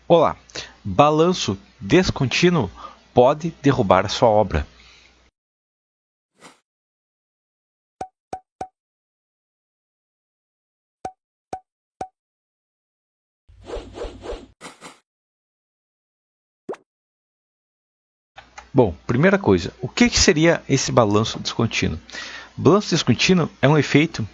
Olá, balanço descontínuo pode derrubar a sua obra. Bom, primeira coisa, o que seria esse balanço descontínuo? Balanço descontínuo é um efeito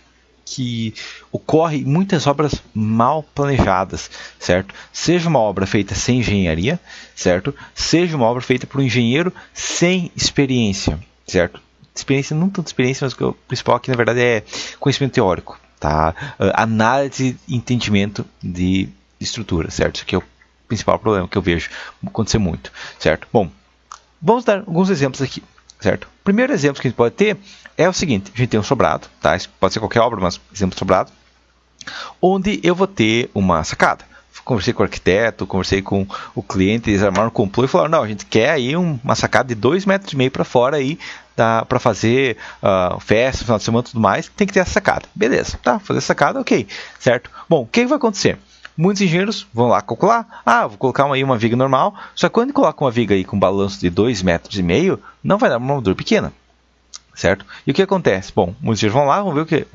que ocorre em muitas obras mal planejadas, certo? Seja uma obra feita sem engenharia, certo? Seja uma obra feita por um engenheiro sem experiência, certo? Experiência, não tanta experiência, mas o principal aqui na verdade é conhecimento teórico, tá? Análise e entendimento de estrutura, certo? Isso aqui é o principal problema que eu vejo acontecer muito, certo? Bom, vamos dar alguns exemplos aqui, certo? O primeiro exemplo que a gente pode ter é o seguinte: a gente tem um sobrado, tá? Isso pode ser qualquer obra, mas exemplo de sobrado, onde eu vou ter uma sacada. Conversei com o arquiteto, conversei com o cliente, eles armaram um complô e falaram: não, a gente quer aí uma sacada de 2,5 metros para fora aí, para fazer festa, final de semana e tudo mais, tem que ter essa sacada. Beleza, tá? Fazer essa sacada, ok, certo? Bom, o que vai acontecer? Muitos engenheiros vão lá calcular, vou colocar uma viga normal, só que quando coloca uma viga aí com balanço de 2,5 metros, não vai dar uma armadura pequena, certo? E o que acontece? Bom, muitos engenheiros vão lá, vão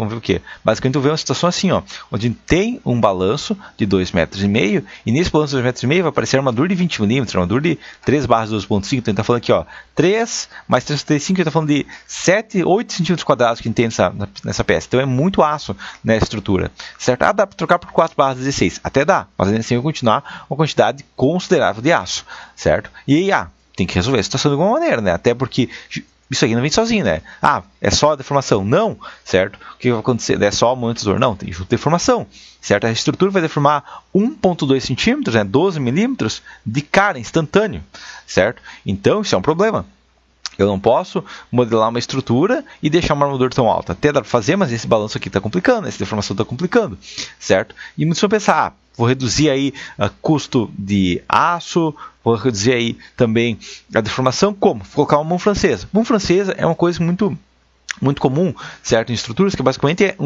ver o que? Basicamente eu vejo uma situação assim, ó, onde tem um balanço de 2,5 metros, e nesse balanço de 2,5 metros vai aparecer uma armadura de 20 milímetros, uma armadura de 3 barras 12,5, então a gente está falando aqui, ó, 3 mais 3,35, a gente está falando de 7, 8 centímetros quadrados que a gente tem nessa peça, então é muito aço nessa estrutura, certo? Dá para trocar por 4 barras 16, até dá, mas ainda assim vai continuar uma quantidade considerável de aço, certo? E aí, tem que resolver a situação de alguma maneira, né? Até porque isso aqui não vem sozinho, né? É só a deformação? Não, certo? O que vai acontecer? É só o amortecedor? Não, tem junto deformação, certo? A estrutura vai deformar 1,2 centímetros, né? 12 milímetros de cara, instantâneo, certo? Então, isso é um problema. Eu não posso modelar uma estrutura e deixar uma armadura tão alta. Até dá para fazer, mas esse balanço aqui está complicando, essa deformação está complicando, certo? E muitos vão pensar, vou reduzir aí custo de aço, vou reduzir aí também a deformação, como? Vou colocar uma mão francesa. Mão francesa é uma coisa muito comum, certo? Em estruturas que basicamente é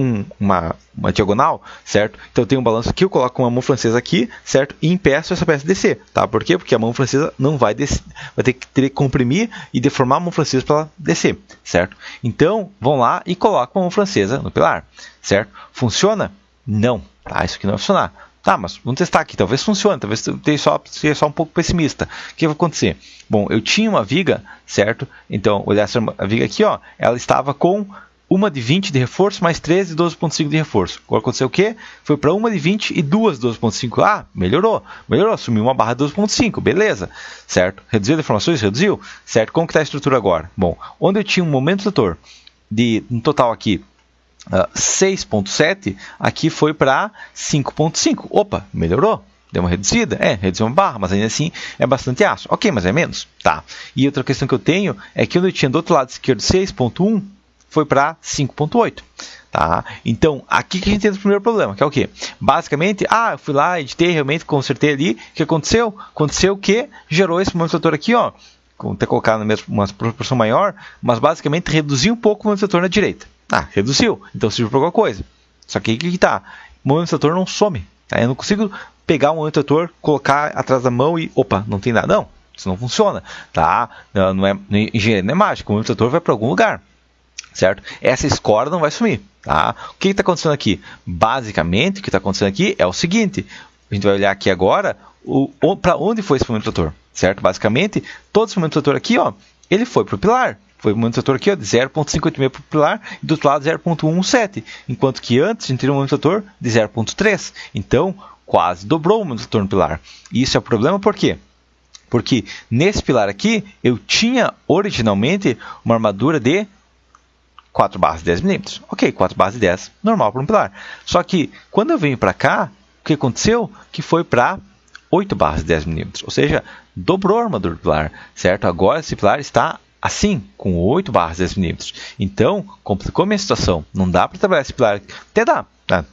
uma diagonal, certo? Então eu tenho um balanço aqui, eu coloco uma mão francesa aqui, certo? E impeço essa peça descer, tá? Por quê? Porque a mão francesa não vai descer, vai ter que comprimir e deformar a mão francesa para ela descer, certo? Então, vão lá e colocam a mão francesa no pilar, certo? Funciona? Não, tá? Isso aqui não vai funcionar. Tá, mas vamos testar aqui, talvez funcione, talvez seja só um pouco pessimista. O que vai acontecer? Bom, eu tinha uma viga, certo? Então, olhar a viga aqui, ó, ela estava com uma de 20 de reforço, mais 3 de 12,5 de reforço. Agora aconteceu o quê? Foi para uma de 20 e 2 de 12,5. Melhorou, sumiu uma barra de 12,5, beleza, certo? Reduziu deformações? Reduziu, certo? Como que está a estrutura agora? Bom, onde eu tinha um momento rotor de, no total aqui, 6,7, aqui foi para 5,5. Opa, melhorou, deu uma reduzida, reduziu uma barra, mas ainda assim é bastante aço. Ok, mas é menos, tá? E outra questão que eu tenho é que onde eu tinha do outro lado esquerdo 6,1, foi para 5,8. Tá? Então, aqui que a gente tem o primeiro problema, que é o quê? Basicamente, eu fui lá, editei, realmente consertei ali. O que aconteceu? Aconteceu que gerou esse momento rotor aqui, ó, até colocar uma proporção maior, mas basicamente reduziu um pouco o momento rotor na direita. Reduziu, então serviu para alguma coisa. Só que aí que está? O momento rotor não some. Tá? Eu não consigo pegar um momento rotor, colocar atrás da mão e, opa, não tem nada. Não, isso não funciona. Tá? Engenharia não é mágica, o momento rotor vai para algum lugar. Certo? Essa escora não vai sumir. Tá? O que está acontecendo aqui? Basicamente, o que está acontecendo aqui é o seguinte. A gente vai olhar aqui agora para onde foi esse momento rotor. Certo? Basicamente, todo esse momento rotor aqui, ó, ele foi para o pilar. Foi o momento rotor aqui, ó, de 0,58 para o pilar e do outro lado 0,17. Enquanto que antes a gente teria um momento rotor de 0,3. Então, quase dobrou o momento rotor no pilar. E isso é o problema por quê? Porque nesse pilar aqui, eu tinha originalmente uma armadura de 4 barras de 10 milímetros. Ok, 4 barras de 10, normal para um pilar. Só que quando eu venho para cá, o que aconteceu? Que foi para 8 barras de 10 milímetros. Ou seja, dobrou a armadura do pilar. Certo? Agora esse pilar está assim, com 8 barras de 10 milímetros. Então, complicou a minha situação. Não dá para trabalhar esse pilar. Até dá,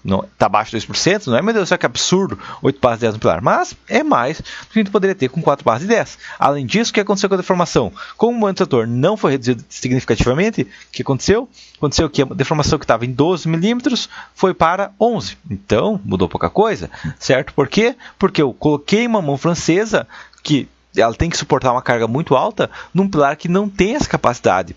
Não, tá abaixo de 2%, não é, meu Deus, que absurdo, 8 barras de 10 no pilar, mas é mais do que a gente poderia ter com 4 barras de 10. Além disso, o que aconteceu com a deformação? Como o momento do trator não foi reduzido significativamente, o que aconteceu? Aconteceu que a deformação que estava em 12 milímetros foi para 11, então mudou pouca coisa, certo? Por quê? Porque eu coloquei uma mão francesa que ela tem que suportar uma carga muito alta num pilar que não tem essa capacidade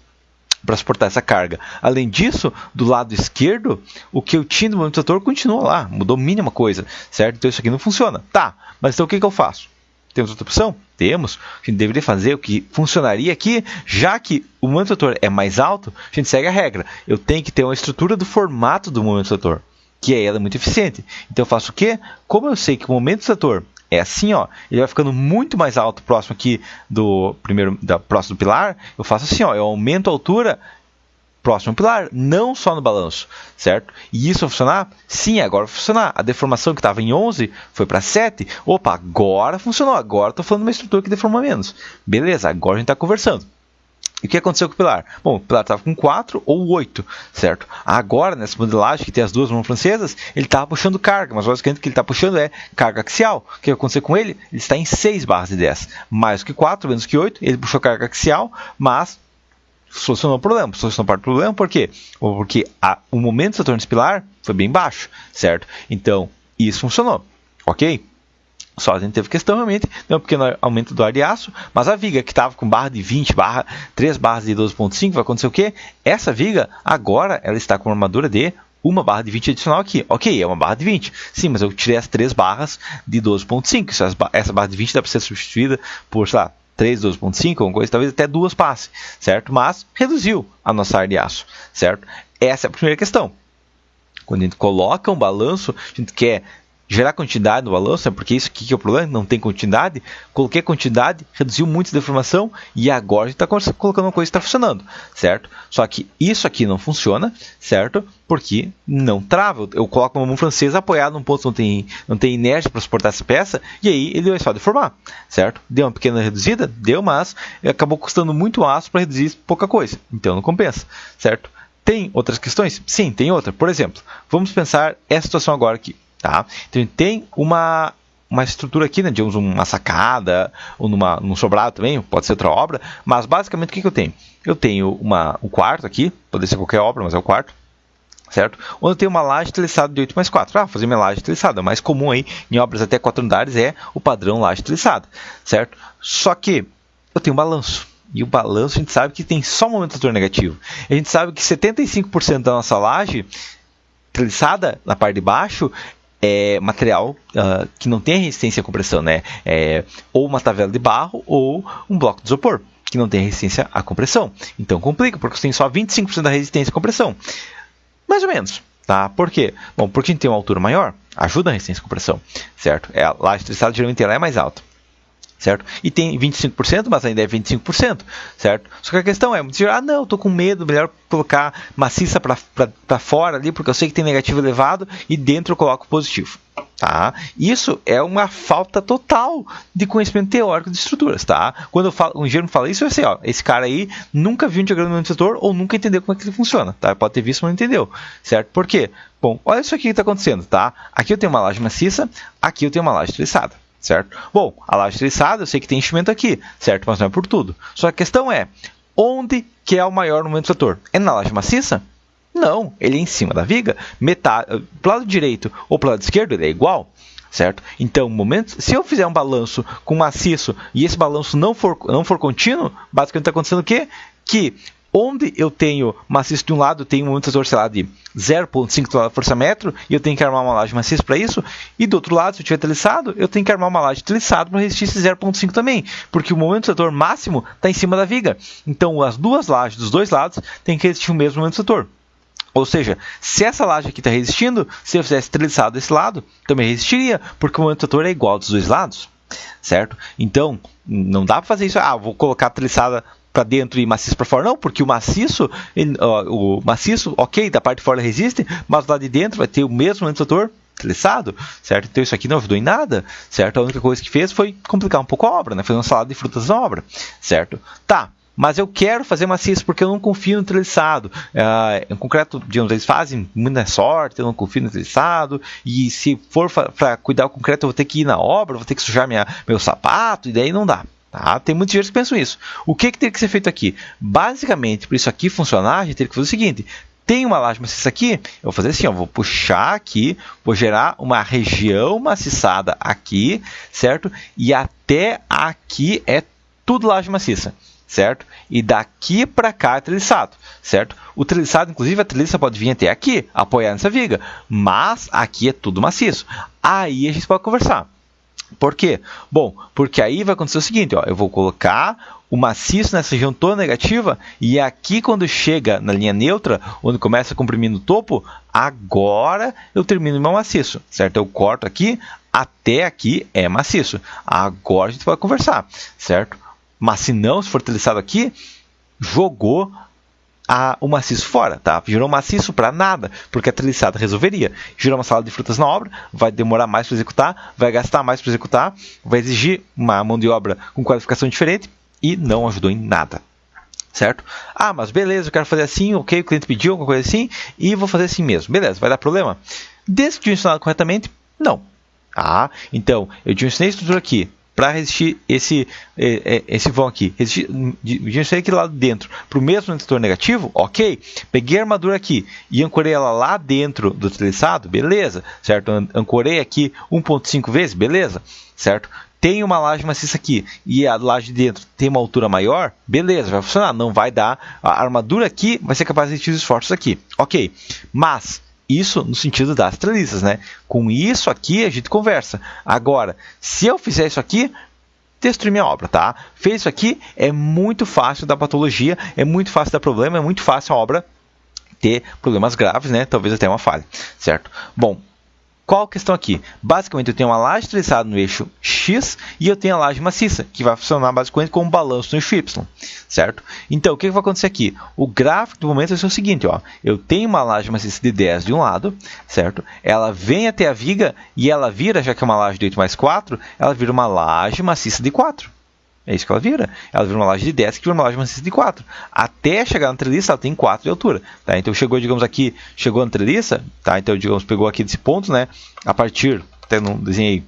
para suportar essa carga. Além disso, do lado esquerdo, o que eu tinha do momento do trator continua lá, mudou mínima coisa, certo? Então isso aqui não funciona. Tá, mas então o que eu faço? Temos outra opção? Temos. A gente deveria fazer o que funcionaria aqui, já que o momento do trator é mais alto, a gente segue a regra. Eu tenho que ter uma estrutura do formato do momento do trator, que ela é muito eficiente. Então eu faço o quê? Como eu sei que o momento do trator é assim, ó, ele vai ficando muito mais alto próximo aqui próximo do pilar, eu faço assim, ó, eu aumento a altura próximo ao pilar, não só no balanço, certo? E isso vai funcionar? Sim, agora vai funcionar. A deformação que estava em 11 foi para 7. Opa, agora funcionou, agora estou falando de uma estrutura que deforma menos. Beleza, agora a gente está conversando. E o que aconteceu com o pilar? Bom, o pilar estava com 4 ou 8, certo? Agora, nessa modelagem que tem as duas mãos francesas, ele estava puxando carga, mas basicamente o que ele está puxando é carga axial. O que aconteceu com ele? Ele está em 6 barras de 10. Mais que 4, menos que 8, ele puxou carga axial, mas solucionou o problema. Solucionou parte do problema, por quê? Porque o momento do trator nesse pilar foi bem baixo, certo? Então, isso funcionou, ok? Só a gente teve questão realmente, um pequeno aumento do ar de aço, mas a viga que estava com barra de 20, 3 barras de 12.5, vai acontecer o quê? Essa viga, agora, ela está com uma armadura de uma barra de 20 adicional aqui. Ok, é uma barra de 20. Sim, mas eu tirei as 3 barras de 12.5. Essa barra de 20 dá para ser substituída por, sei lá, 3, 12.5, alguma coisa, talvez até 2 passe, certo? Mas reduziu a nossa ar de aço, certo? Essa é a primeira questão. Quando a gente coloca um balanço, a gente quer gerar quantidade no balanço, né? Porque isso aqui que é o problema, não tem quantidade. Coloquei quantidade, reduziu muito a deformação e agora a gente está colocando uma coisa que está funcionando, certo? Só que isso aqui não funciona, certo? Porque não trava. Eu coloco uma mão francesa apoiada num ponto que não tem inércia para suportar essa peça e aí ele vai só deformar, certo? Deu uma pequena reduzida? Deu, mas acabou custando muito aço para reduzir pouca coisa. Então não compensa, certo? Tem outras questões? Sim, tem outra. Por exemplo, vamos pensar essa situação agora aqui. Tá? Então, a gente tem uma estrutura aqui, né, digamos uma sacada, ou num sobrado também, pode ser outra obra, mas basicamente o que eu tenho? Eu tenho um quarto aqui, pode ser qualquer obra, mas é o quarto, certo? Onde eu tenho uma laje treliçada de 8+4. Fazer minha laje treliçada, o mais comum aí em obras até 4 andares é o padrão laje treliçada, certo? Só que eu tenho um balanço. E o balanço a gente sabe que tem só um momento do trator negativo. A gente sabe que 75% da nossa laje treliçada, na parte de baixo, é material que não tem resistência à compressão, né? Ou uma tabela de barro ou um bloco de isopor, que não tem resistência à compressão. Então complica, porque você tem só 25% da resistência à compressão. Mais ou menos. Tá? Por quê? Bom, porque a gente tem uma altura maior, ajuda a resistência à compressão, certo? A laje treliçada geralmente ela é mais alta, certo? E tem 25%, mas ainda é 25%, certo? Só que a questão é, não, eu estou com medo, melhor colocar maciça para fora ali, porque eu sei que tem negativo elevado, e dentro eu coloco positivo, tá? Isso é uma falta total de conhecimento teórico de estruturas, tá? Quando um engenheiro fala isso, eu sei, ó, esse cara aí nunca viu um diagrama do setor ou nunca entendeu como é que ele funciona, tá? Pode ter visto, mas não entendeu, certo? Por quê? Bom, olha isso aqui que está acontecendo, tá? Aqui eu tenho uma laje maciça, aqui eu tenho uma laje treliçada. Certo? Bom, a laje treliçada eu sei que tem enchimento aqui, certo? Mas não é por tudo. Só que a questão é, onde que é o maior momento do trator? É na laje maciça? Não, ele é em cima da viga. Pro lado direito ou pro lado esquerdo ele é igual, certo? Então, se eu fizer um balanço com maciço e esse balanço não for contínuo, basicamente está acontecendo o quê? Que onde eu tenho maciço de um lado, eu tenho um momento do trator, sei lá, de 0,5 força-metro, e eu tenho que armar uma laje maciça para isso, e do outro lado, se eu tiver treliçado, eu tenho que armar uma laje treliçada para resistir esse 0,5 também, porque o momento do trator máximo está em cima da viga. Então, as duas lajes dos dois lados têm que resistir o mesmo momento do trator. Ou seja, se essa laje aqui está resistindo, se eu fizesse treliçado desse lado, também resistiria, porque o momento do trator é igual dos dois lados, certo? Então, não dá para fazer isso, vou colocar a treliçada para dentro e maciço para fora, não, porque o maciço, ok, da parte de fora resiste, mas lá de dentro vai ter o mesmo momento do trator treliçado, certo? Então isso aqui não ajudou em nada, certo? A única coisa que fez foi complicar um pouco a obra, né? Fazer uma salada de frutas na obra, certo? Tá, mas eu quero fazer maciço porque eu não confio no treliçado. Em concreto, digamos, eles fazem muita sorte, eu não confio no treliçado, e se for para cuidar do concreto eu vou ter que ir na obra, vou ter que sujar meu sapato, e daí não dá. Tá? Tem muitos engenheiros que pensam isso. O que teria que ser feito aqui? Basicamente, para isso aqui funcionar, a gente teria que fazer o seguinte: tem uma laje maciça aqui, eu vou fazer assim, ó, vou puxar aqui, vou gerar uma região maciçada aqui, certo? E até aqui é tudo laje maciça, certo? E daqui para cá é treliçado, certo? O treliçado, inclusive, a treliça pode vir até aqui, apoiar nessa viga, mas aqui é tudo maciço. Aí a gente pode conversar. Por quê? Bom, porque aí vai acontecer o seguinte, ó, eu vou colocar o maciço nessa região toda negativa, e aqui quando chega na linha neutra, onde começa a comprimir no topo, agora eu termino meu maciço, certo? Eu corto aqui, até aqui é maciço. Agora a gente vai conversar, certo? Mas se não, se for treliçado aqui, jogou o maciço fora, tá? Gerou maciço para nada, porque a treliçada resolveria. Gerou uma salada de frutas na obra, vai demorar mais para executar, vai gastar mais para executar, vai exigir uma mão de obra com qualificação diferente e não ajudou em nada, certo? Mas beleza, eu quero fazer assim, ok, o cliente pediu alguma coisa assim e vou fazer assim mesmo. Beleza, vai dar problema? Desde que eu ensinado corretamente, não. Então, eu ensinei a estrutura aqui para resistir esse vão aqui, resistir aqui lá dentro para o mesmo setor negativo, ok? Peguei a armadura aqui e ancorei ela lá dentro do treliçado, beleza, certo? Ancorei aqui 1.5 vezes, beleza, certo? Tem uma laje maciça aqui e a laje de dentro tem uma altura maior, beleza, vai funcionar, não vai dar, a armadura aqui vai ser capaz de resistir os esforços aqui, ok? Mas isso no sentido das treliças, né? Com isso aqui a gente conversa. Agora, se eu fizer isso aqui, destruir minha obra, tá? Fez isso aqui, é muito fácil dar patologia, é muito fácil dar problema, é muito fácil a obra ter problemas graves, né? Talvez até uma falha, certo? Bom, qual a questão aqui? Basicamente eu tenho uma laje treliçada no eixo X e eu tenho a laje maciça, que vai funcionar basicamente como um balanço no eixo Y, certo? Então, o que vai acontecer aqui? O gráfico do momento vai ser o seguinte, ó. Eu tenho uma laje maciça de 10 de um lado, certo? Ela vem até a viga e ela vira, já que é uma laje de 8 mais 4, ela vira uma laje maciça de 4. É isso que ela vira. Ela vira uma laje de 10 que vira uma laje maciça de 4. Até chegar na treliça, ela tem 4 de altura. Tá? Então, chegou, digamos, aqui, chegou na treliça, tá? Então, digamos, pegou aqui desse ponto, né? A partir, até não desenhei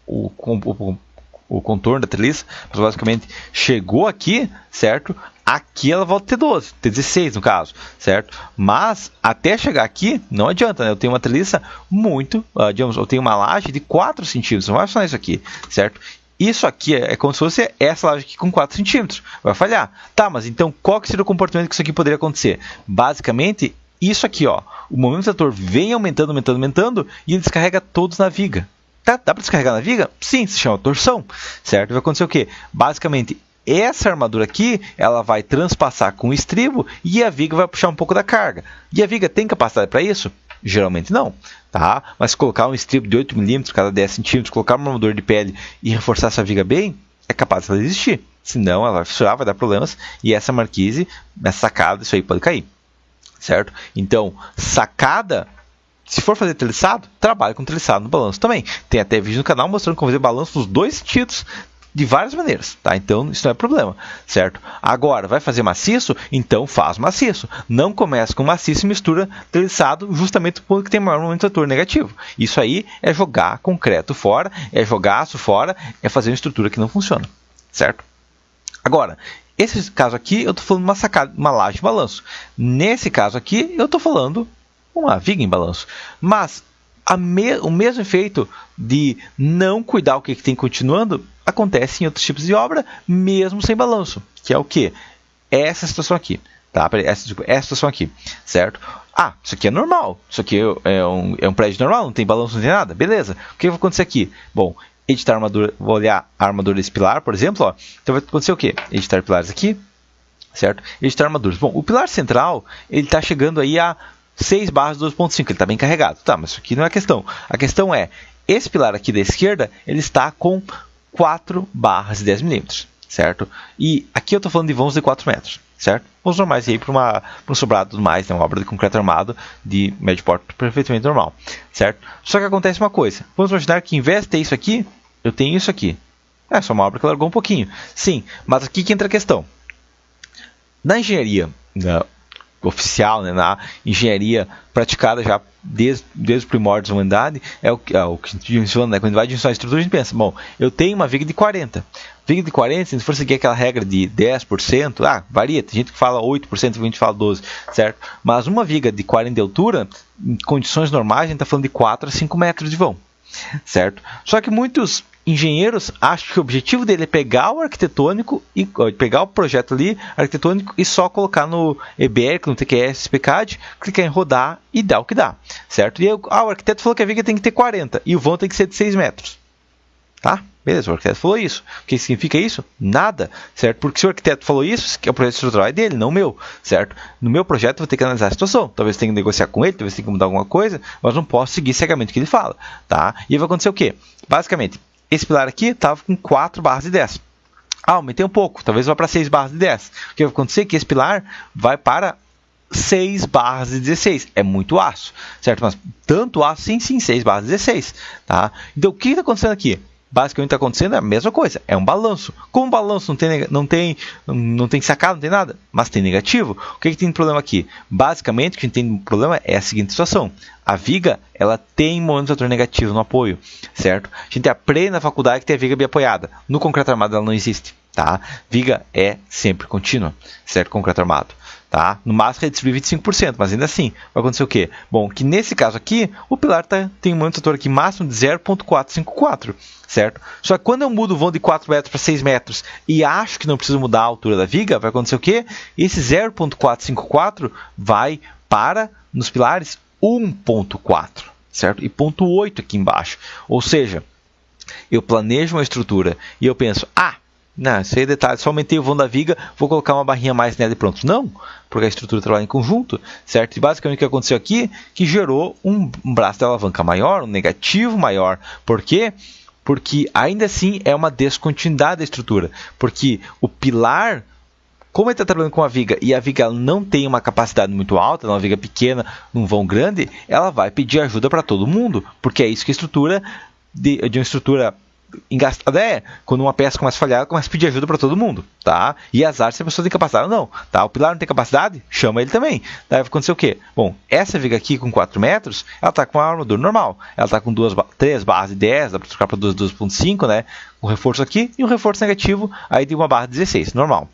o contorno da treliça, mas basicamente chegou aqui, certo? Aqui ela volta a ter 12, ter 16 no caso, certo? Mas até chegar aqui, não adianta, né? Eu tenho uma treliça muito, digamos, eu tenho uma laje de 4 centímetros, não vai funcionar isso aqui, certo? Isso aqui é como se fosse essa laje aqui com 4 centímetros. Vai falhar. Tá, mas então qual que seria o comportamento que isso aqui poderia acontecer? Basicamente, isso aqui, ó. O momento do trator vem aumentando, aumentando, aumentando e ele descarrega todos na viga. Tá, dá para descarregar na viga? Sim, se chama torção, certo? Vai acontecer o quê? Basicamente, essa armadura aqui, ela vai transpassar com o estribo e a viga vai puxar um pouco da carga. E a viga tem capacidade para isso? Geralmente não, tá? Mas colocar um estribo de 8 mm cada 10 cm, colocar uma armadura de pele e reforçar essa viga bem, é capaz de ela existir. Senão ela vai fissurar, vai dar problemas e essa marquise, essa sacada, isso aí pode cair, certo? Então, sacada, se for fazer treliçado, trabalhe com treliçado no balanço também. Tem até vídeo no canal mostrando como fazer balanço nos dois sentidos, de várias maneiras, tá? Então isso não é problema, certo? Agora, vai fazer maciço? Então faz maciço. Não começa com maciço e mistura treliçado justamente porque tem maior momento de trator negativo. Isso aí é jogar concreto fora, é jogar aço fora, é fazer uma estrutura que não funciona, certo? Agora, esse caso aqui eu estou falando de uma sacada, uma laje em balanço. Nesse caso aqui eu estou falando uma viga em balanço. Mas o mesmo efeito de não cuidar o que tem continuando acontece em outros tipos de obra, mesmo sem balanço, que é o que? Essa situação aqui, tá? Essa situação aqui, certo? Isso aqui é normal, isso aqui é um prédio normal, não tem balanço, não tem nada, beleza. O que vai acontecer aqui? Bom, editar armadura, vou olhar a armadura desse pilar, por exemplo, ó. Então vai acontecer o que? Editar pilares aqui, certo? Editar armaduras. Bom, o pilar central, ele está chegando aí a 6 barras 12.5, ele está bem carregado, tá? Mas isso aqui não é a questão. A questão é, esse pilar aqui da esquerda, ele está com 4 barras de 10 mm, certo? E aqui eu estou falando de vãos de 4 metros, certo? Vãos normais aí para um sobrado mais, né? Uma obra de concreto armado de médio porte perfeitamente normal, certo? Só que acontece uma coisa, vamos imaginar que em vez de ter isso aqui, eu tenho isso aqui. É só uma obra que largou um pouquinho, sim, mas aqui que entra a questão. Na engenharia oficial, né, na engenharia praticada já desde os primórdios da humanidade, é o que a gente menciona, né? Quando a gente vai de estrutura, a gente pensa, bom, eu tenho uma viga de 40. Viga de 40, se a gente for seguir aquela regra de 10%, varia, tem gente que fala 8%, tem gente que fala 12%, certo? Mas uma viga de 40 de altura, em condições normais, a gente está falando de 4 a 5 metros de vão, certo? Só que muitos engenheiros acham que o objetivo dele é pegar o arquitetônico e pegar o projeto ali arquitetônico e só colocar no EBR, no TQS, SPCAD, clicar em rodar e dar o que dá, certo? E aí, o arquiteto falou que a viga tem que ter 40 e o vão tem que ser de 6 metros, tá? Beleza, o arquiteto falou isso. O que significa isso? Nada, certo? Porque se o arquiteto falou isso, que o projeto estrutural é dele, não meu, certo? No meu projeto eu vou ter que analisar a situação. Talvez tenha que negociar com ele, talvez tenha que mudar alguma coisa, mas não posso seguir cegamente o que ele fala, tá? E aí vai acontecer o quê? Basicamente, esse pilar aqui estava com 4 barras de 10. Aumentei um pouco, talvez vá para 6 barras de 10. O que vai acontecer é que esse pilar vai para 6 barras de 16. É muito aço, certo? Mas tanto aço, sim, 6 barras de 16. Tá? Então, o que está acontecendo aqui? Basicamente está acontecendo a mesma coisa, é um balanço. Como o balanço não tem sacada, não tem nada, mas tem negativo, o que tem de problema aqui? Basicamente, o que tem de problema é a seguinte situação. A viga, ela tem momento de fator negativo no apoio, certo? A gente aprende na faculdade que tem a viga bem apoiada. No concreto armado ela não existe, tá? Viga é sempre contínua, certo? Concreto armado. Tá? No máximo ele distribui 25%, mas ainda assim, vai acontecer o quê? Bom, que nesse caso aqui, o pilar tem um momento de fator aqui máximo de 0.454, certo? Só que quando eu mudo o vão de 4 metros para 6 metros e acho que não preciso mudar a altura da viga, vai acontecer o quê? Esse 0.454 vai para, nos pilares, 1.4, certo? E 0.8 aqui embaixo. Ou seja, eu planejo uma estrutura e eu penso, não, isso aí é detalhe, só aumentei o vão da viga, vou colocar uma barrinha a mais nela e pronto. Não, porque a estrutura trabalha em conjunto, certo? E basicamente o que aconteceu aqui, que gerou um braço de alavanca maior, um negativo maior. Por quê? Porque ainda assim é uma descontinuidade da estrutura. Porque o pilar, como ele está trabalhando com a viga e a viga não tem uma capacidade muito alta, uma viga pequena, num vão grande, ela vai pedir ajuda para todo mundo. Porque é isso que a estrutura de uma estrutura engastada quando uma peça começa a falhar, ela começa a pedir ajuda para todo mundo, tá? E azar se a pessoa tem capacidade ou não, tá? O pilar não tem capacidade, chama ele também. Daí vai acontecer o quê? Bom, essa viga aqui com 4 metros, ela tá com uma armadura normal, ela tá com 3 barras de 10, dá para trocar para 2.5, né? Um reforço aqui e um reforço negativo aí de uma barra de 16, normal.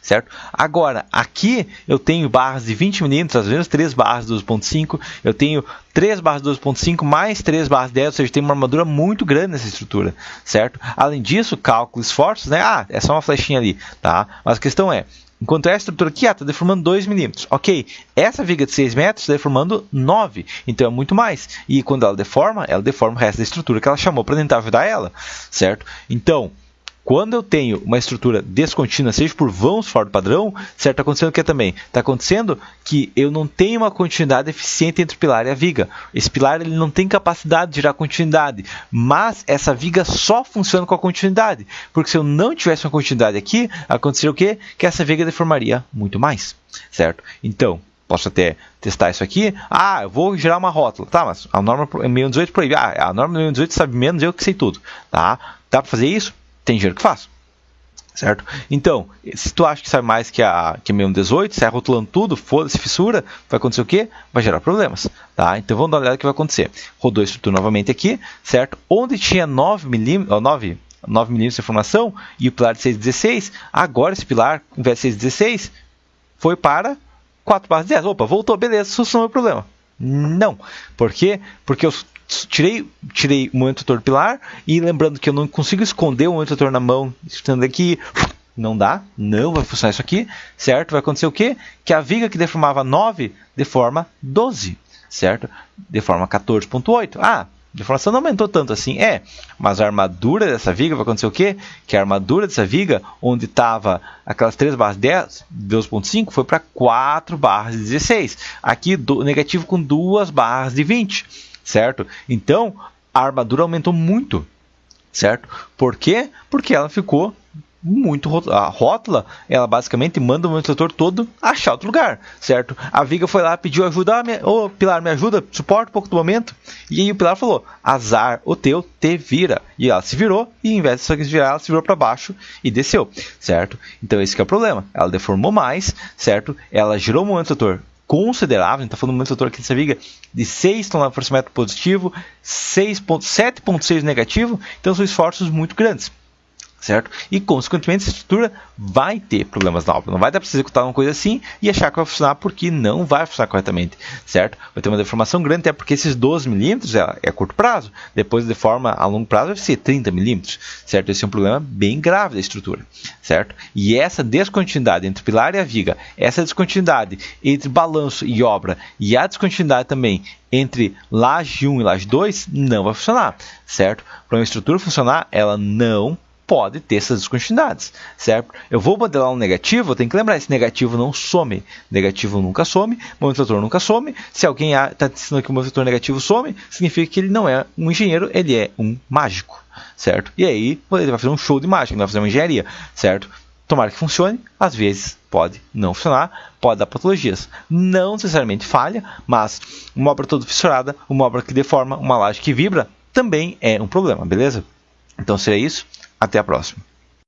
Certo? Agora, aqui eu tenho barras de 20 mm, às vezes 3 barras de 12.5, eu tenho 3 barras de 12.5 mais 3 barras de 10, ou seja, tem uma armadura muito grande nessa estrutura, certo? Além disso, cálculo esforços, né? É só uma flechinha ali, tá? Mas a questão é, enquanto essa estrutura aqui está deformando 2 mm, ok, essa viga de 6 metros está deformando 9, então é muito mais. E quando ela deforma o resto da estrutura que ela chamou para tentar ajudar ela, certo? Então, quando eu tenho uma estrutura descontínua, seja por vãos fora do padrão, certo? Está acontecendo o que também? Está acontecendo que eu não tenho uma continuidade eficiente entre o pilar e a viga. Esse pilar ele não tem capacidade de gerar continuidade, mas essa viga só funciona com a continuidade. Porque se eu não tivesse uma continuidade aqui, aconteceria o quê? Que essa viga deformaria muito mais, certo? Então, posso até testar isso aqui. Eu vou gerar uma rótula. Tá, mas a norma 618 proíbe. A norma 618 sabe menos, eu que sei tudo. Tá? Dá para fazer isso? Tem dinheiro que faz, certo? Então, se tu acha que sabe mais que a 618, sai rotulando tudo, foda-se, fissura, vai acontecer o quê? Vai gerar problemas, tá? Então, vamos dar uma olhada no que vai acontecer. Rodou a estrutura novamente aqui, certo? Onde tinha 9 mm de formação e o pilar de 6,16, agora esse pilar, em vez de 6,16, foi para 4 barras de 10. Opa, voltou, beleza, solucionou o problema. Não. Por quê? Porque eu tirei o momento rotor do pilar e lembrando que eu não consigo esconder o momento rotor na mão, estando aqui, não dá, não vai funcionar isso aqui, certo? Vai acontecer o quê? Que a viga que deformava 9 deforma 12, certo? Deforma 14.8. Deformação não aumentou tanto assim, mas a armadura dessa viga vai acontecer o quê? Que a armadura dessa viga, onde estava aquelas 3 barras 10, 12.5, foi para 4 barras de 16. Aqui, negativo com 2 barras de 20, certo? Então, a armadura aumentou muito, certo? Por quê? Porque ela ficou muito a rótula, ela basicamente manda o meu instrutor todo achar outro lugar, certo? A viga foi lá, pediu ajuda, ô Pilar, me ajuda, suporta um pouco do momento. E aí o Pilar falou, azar o teu, te vira. E ela se virou, e em vez de se virar, ela se virou para baixo e desceu, certo? Então esse que é o problema, ela deformou mais, certo? Ela girou o momento instrutor considerável, a gente está falando do momento instrutor aqui dessa viga de 6 kN positivo, 7.6 negativo, então são esforços muito grandes, certo? E consequentemente essa estrutura vai ter problemas na obra, não vai dar para você executar uma coisa assim e achar que vai funcionar, porque não vai funcionar corretamente, certo? Vai ter uma deformação grande, até porque esses 12 milímetros é a curto prazo, depois deforma a longo prazo vai ser 30 milímetros, certo? Esse é um problema bem grave da estrutura, certo? E essa descontinuidade entre o pilar e a viga, essa descontinuidade entre balanço e obra e a descontinuidade também entre laje 1 e laje 2 não vai funcionar, certo? Para uma estrutura funcionar, ela não pode ter essas descontinuidades, certo? Eu vou modelar um negativo, eu tenho que lembrar, esse negativo não some, negativo nunca some, momento instrutor nunca some. Se alguém está ensinando que o momento instrutor negativo some, significa que ele não é um engenheiro, ele é um mágico, certo? E aí ele vai fazer um show de mágica, ele vai fazer uma engenharia, certo? Tomara que funcione, às vezes pode não funcionar, pode dar patologias. Não necessariamente falha, mas uma obra toda fissurada, uma obra que deforma, uma laje que vibra, também é um problema, beleza? Então seria isso. Até a próxima.